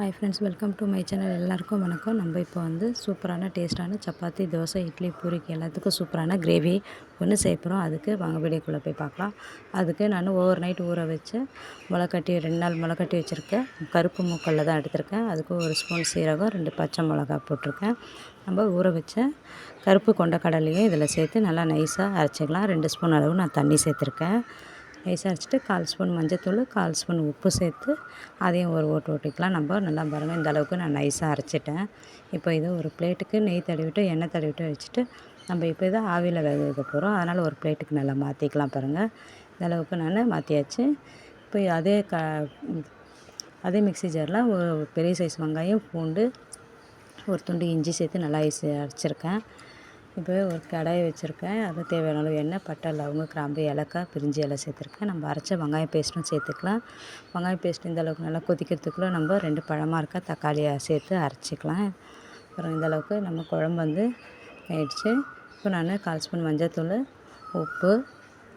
Hi friends, welcome to my channel. எல்லாருக்கும் வணக்கம். நம்ம இப்போ வந்து சூப்பரான டேஸ்ட்டான சப்பாத்தி, தோசை, இட்லி, பூரிக்கு எல்லாத்துக்கும் சூப்பரான கிரேவி ஒன்று செய்ய போகிறோம். அதுக்கு வாங்க வீடியோக்குள்ளே போய் பார்க்கலாம். அதுக்கு நான் ஓவர் நைட் ஊற வச்சு முளைக்கட்டி 2 நாள் முளைக்கட்டி வச்சுருக்கேன். கருப்பு மூக்கல்ல தான் எடுத்திருக்கேன். அதுக்கு 1 ஸ்பூன் சீரகம், 2 பச்சை மிளகா போட்டிருக்கேன். நம்ம ஊற வச்ச கருப்பு கொண்ட கடலையும் இதில் சேர்த்து நல்லா நைஸாக அரைச்சிக்கலாம். 2 ஸ்பூன் அளவு நான் தண்ணி சேர்த்துருக்கேன். நைஸாக அரைச்சிட்டு 1/4 ஸ்பூன் மஞ்சத்தூள், 1/4 ஸ்பூன் உப்பு சேர்த்து அதையும் ஒரு ஓட்டிக்கலாம். நம்ம நல்லா பாருங்கள், இந்த அளவுக்கு நான் நைஸாக அரைச்சிட்டேன். இப்போ இதை ஒரு பிளேட்டுக்கு நெய் தடவிட்டு எண்ணெய் தடவிட்டு வச்சுட்டு நம்ம இப்போ இதை ஆவியில் வேக வைக்க போகிறோம். அதனால் ஒரு பிளேட்டுக்கு நல்லா மாற்றிக்கலாம். பாருங்கள், இந்த அளவுக்கு நான் மாற்றியாச்சு. இப்போ அதே மிக்ஸி ஜாரில் ஒரு பெரிய சைஸ் வெங்காயம், பூண்டு, ஒரு துண்டு இஞ்சி சேர்த்து நல்லா அரைச்சிருக்கேன். இப்போ ஒரு கடாயை வச்சுருக்கேன். அது தேவையான அளவு எண்ணெய், பட்டை, லவங்கம், கிராம்பு, ஏலக்காய், பிரிஞ்சி எல்லாம் சேர்த்துருக்கேன். நம்ம அரைச்ச வெங்காயம் பேஸ்ட்டும் சேர்த்துக்கலாம். வெங்காயம் பேஸ்ட் இந்த அளவுக்கு நல்லா கொதிக்கிறதுக்குள்ளே நம்ம 2 பழமாக இருக்க தக்காளியை சேர்த்து அரைச்சிக்கலாம். அப்புறம் இந்த அளவுக்கு நம்ம குழம்பு வந்து ஆயிடுச்சு. இப்போ நான் 1/4 ஸ்பூன் மஞ்சத்தூள், உப்பு,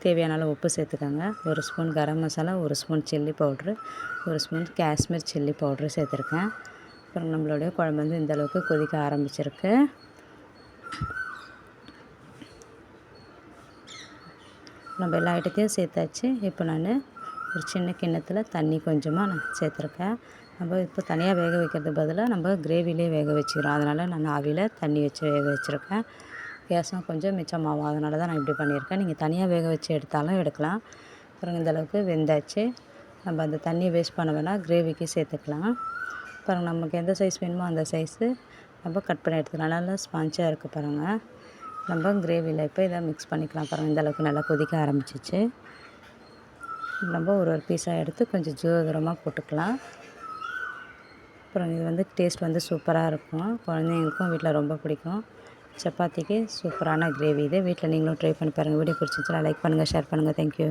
தேவையான அளவு உப்பு சேர்த்துக்கோங்க. 1 spoon garam masala, 1 spoon chilli powder, 1 spoon Kashmir chilli powder சேர்த்துருக்கேன். அப்புறம் நம்மளுடைய குழம்பு வந்து இந்த அளவுக்கு கொதிக்க ஆரம்பிச்சிருக்கு. நம்ம எல்லா ஐட்டத்தையும் சேர்த்தாச்சு. இப்போ நான் ஒரு சின்ன கிண்ணத்தில் தண்ணி கொஞ்சமாக நான் சேர்த்துருக்கேன். நம்ம இப்போ தனியாக வேக வைக்கிறது பதிலாக நம்ம கிரேவிலே வேக வச்சுக்கிறோம். அதனால் நான் ஆவியில் தண்ணி வச்சு வேக வச்சுருக்கேன். கேஸும் கொஞ்சம் மிச்சமாகும். அதனால தான் நான் இப்படி பண்ணியிருக்கேன். நீங்கள் தனியாக வேக வச்சு எடுத்தாலும் எடுக்கலாம். அப்புறம் இந்தளவுக்கு வெந்தாச்சு. நம்ம அந்த தண்ணியை வேஸ்ட் பண்ண வேணால் கிரேவிக்கு சேர்த்துக்கலாம். அப்புறம் நமக்கு எந்த சைஸ் வேணுமோ அந்த சைஸு நம்ம கட் பண்ணி எடுத்துக்கலாம். நல்லா ஸ்பாஞ்சாக இருக்குது பாருங்கள். நம்ம கிரேவியில் இப்போ இதை மிக்ஸ் பண்ணிக்கலாம். பாருங்கள், இந்த அளவுக்கு நல்லா கொதிக்க ஆரம்பிச்சிச்சு. நம்ம ஒரு பீஸாக எடுத்து கொஞ்சம் தூரமாக போட்டுக்கலாம். அப்புறம் இது வந்து டேஸ்ட் வந்து சூப்பராக இருக்கும். குழந்தைங்களுக்கும் வீட்டில் ரொம்ப பிடிக்கும். சப்பாத்திக்கு சூப்பரான கிரேவி இது. வீட்டில் நீங்களும் ட்ரை பண்ணி பாருங்கள். வீடியோ பிடிச்சிருந்துச்சுன்னா லைக் பண்ணுங்கள், ஷேர் பண்ணுங்கள். தேங்க்யூ.